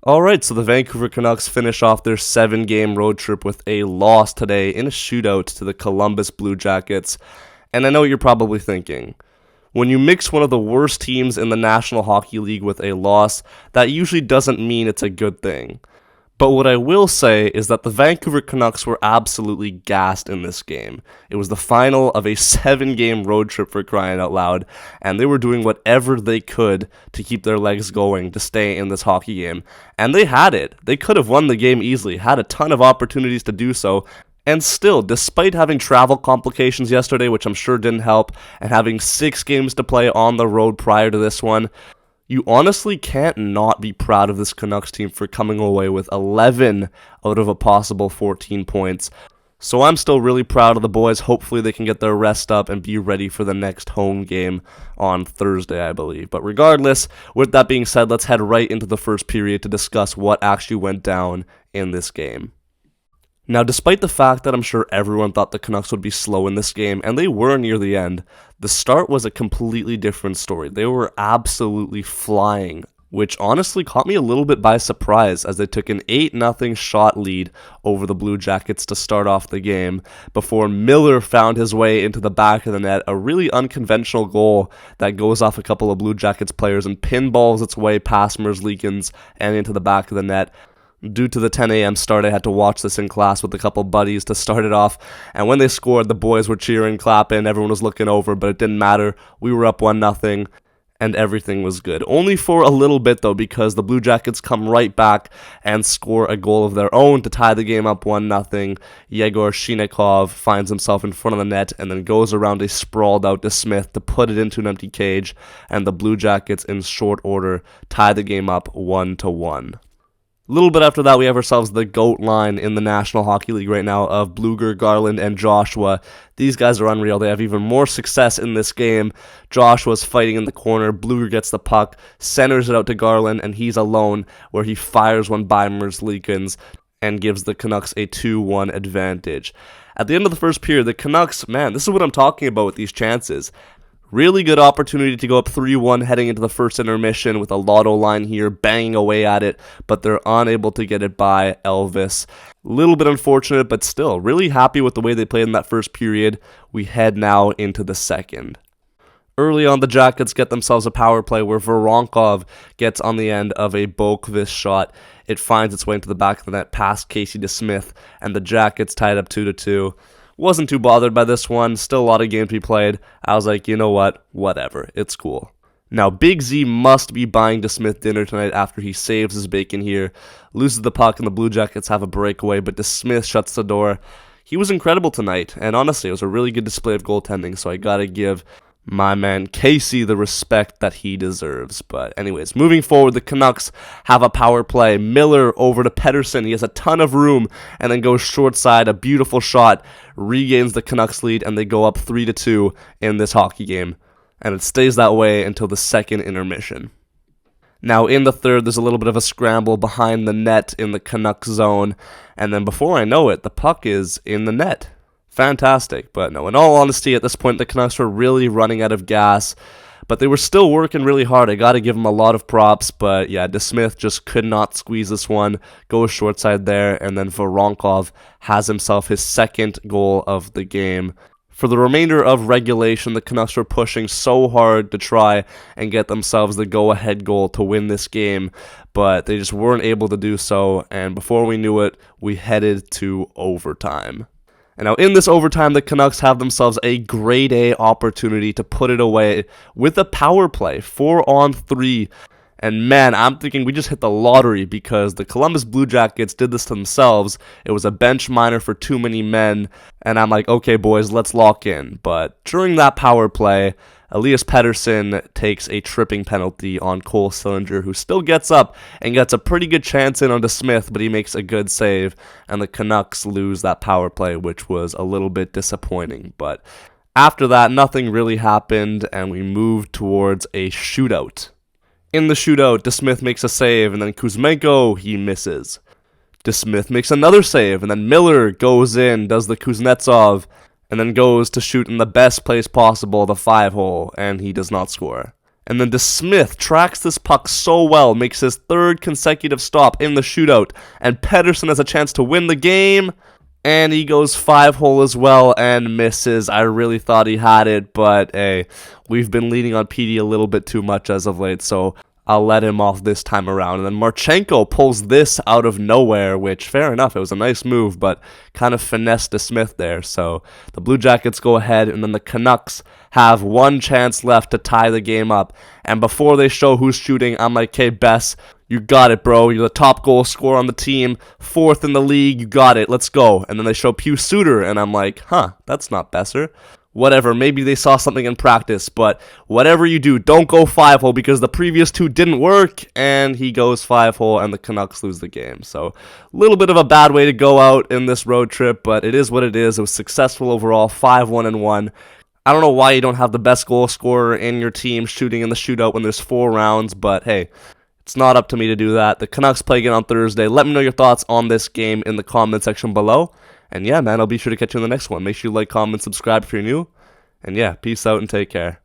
Alright, so the Vancouver Canucks finish off their 7-game road trip with a loss today in a shootout to the Columbus Blue Jackets. And I know what you're probably thinking. When you mix one of the worst teams in the National Hockey League with a loss, that usually doesn't mean it's a good thing. But what I will say is that the Vancouver Canucks were absolutely gassed in this game. It was the final of a 7-game road trip, for crying out loud, and they were doing whatever they could to keep their legs going to stay in this hockey game. And they had it. They could have won the game easily, had a ton of opportunities to do so, and still, despite having travel complications yesterday, which I'm sure didn't help, and having 6 games to play on the road prior to this one, you honestly can't not be proud of this Canucks team for coming away with 11 out of a possible 14 points. So I'm still really proud of the boys. Hopefully they can get their rest up and be ready for the next home game on Thursday, I believe. But regardless, with that being said, let's head right into the first period to discuss what actually went down in this game. Now, despite the fact that I'm sure everyone thought the Canucks would be slow in this game, and they were near the end, the start was a completely different story. They were absolutely flying, which honestly caught me a little bit by surprise as they took an 8-0 shot lead over the Blue Jackets to start off the game before Miller found his way into the back of the net, a really unconventional goal that goes off a couple of Blue Jackets players and pinballs its way past Merzlikins and into the back of the net. Due to the 10 a.m. start, I had to watch this in class with a couple buddies to start it off, and when they scored, the boys were cheering, clapping, everyone was looking over, but it didn't matter. We were up 1-0, and everything was good. Only for a little bit, though, because the Blue Jackets come right back and score a goal of their own to tie the game up 1-0. Yegor Shinikov finds himself in front of the net and then goes around a sprawled-out DeSmith to put it into an empty cage, and the Blue Jackets, in short order, tie the game up 1-1. A little bit after that, we have ourselves the GOAT line in the National Hockey League right now of Bluger, Garland, and Joshua. These guys are unreal. They have even more success in this game. Joshua's fighting in the corner. Bluger gets the puck, centers it out to Garland, and he's alone, where he fires one by Merzlikins and gives the Canucks a 2-1 advantage. At the end of the first period, the Canucks, man, this is what I'm talking about with these chances. Really good opportunity to go up 3-1 heading into the first intermission with a lotto line here, banging away at it, but they're unable to get it by Elvis. A little bit unfortunate, but still really happy with the way they played in that first period. We head now into the second. Early on, the Jackets get themselves a power play where Voronkov gets on the end of a Boeser shot. It finds its way into the back of the net past Casey DeSmith, and the Jackets tied up 2-2. Wasn't too bothered by this one. Still a lot of games to be played. I was like, you know what? Whatever. It's cool. Now, Big Z must be buying DeSmith dinner tonight after he saves his bacon here. Loses the puck and the Blue Jackets have a breakaway, but DeSmith shuts the door. He was incredible tonight, and honestly, it was a really good display of goaltending, so I gotta give my man Casey the respect that he deserves. But anyways, moving forward, the Canucks have a power play. Miller over to Pettersson. He has a ton of room and then goes short side. A beautiful shot. Regains the Canucks lead and they go up 3-2 in this hockey game. And it stays that way until the second intermission. Now in the third, there's a little bit of a scramble behind the net in the Canucks zone. And then before I know it, the puck is in the net. Fantastic, but no, in all honesty, at this point, the Canucks were really running out of gas, but they were still working really hard. I got to give them a lot of props, but yeah, DeSmith just could not squeeze this one, goes short side there, and then Voronkov has himself his second goal of the game. For the remainder of regulation, the Canucks were pushing so hard to try and get themselves the go-ahead goal to win this game, but they just weren't able to do so, and before we knew it, we headed to overtime. And now in this overtime, the Canucks have themselves a grade A opportunity to put it away with a power play, 4-on-3. And man, I'm thinking we just hit the lottery because the Columbus Blue Jackets did this to themselves. It was a bench minor for too many men. And I'm like, okay, boys, let's lock in. But during that power play, Elias Pettersson takes a tripping penalty on Cole Sillinger, who still gets up and gets a pretty good chance in on DeSmith, but he makes a good save, and the Canucks lose that power play, which was a little bit disappointing. But after that, nothing really happened, and we moved towards a shootout. In the shootout, DeSmith makes a save, and then Kuzmenko, he misses. DeSmith makes another save, and then Miller goes in, does the Kuznetsov, and then goes to shoot in the best place possible, the 5-hole, and he does not score. And then DeSmith tracks this puck so well, makes his third consecutive stop in the shootout, and Pettersson has a chance to win the game, and he goes 5-hole as well and misses. I really thought he had it, but hey, we've been leaning on PD a little bit too much as of late, so I'll let him off this time around. And then Marchenko pulls this out of nowhere, which, fair enough, it was a nice move, but kind of finessed DeSmith there. So the Blue Jackets go ahead, and then the Canucks have one chance left to tie the game up. And before they show who's shooting, I'm like, hey, Bess, you got it, bro. You're the top goal scorer on the team, 4th in the league. You got it. Let's go. And then they show Pius Suter, and I'm like, that's not Boeser. Whatever, maybe they saw something in practice, but whatever you do, don't go 5-hole because the previous 2 didn't work, and he goes 5-hole, and the Canucks lose the game. So, a little bit of a bad way to go out in this road trip, but it is what it is. It was successful overall, 5-1-1. I don't know why you don't have the best goal scorer in your team shooting in the shootout when there's 4 rounds, but hey, it's not up to me to do that. The Canucks play again on Thursday. Let me know your thoughts on this game in the comment section below. And yeah, man, I'll be sure to catch you in the next one. Make sure you like, comment, subscribe if you're new. And yeah, peace out and take care.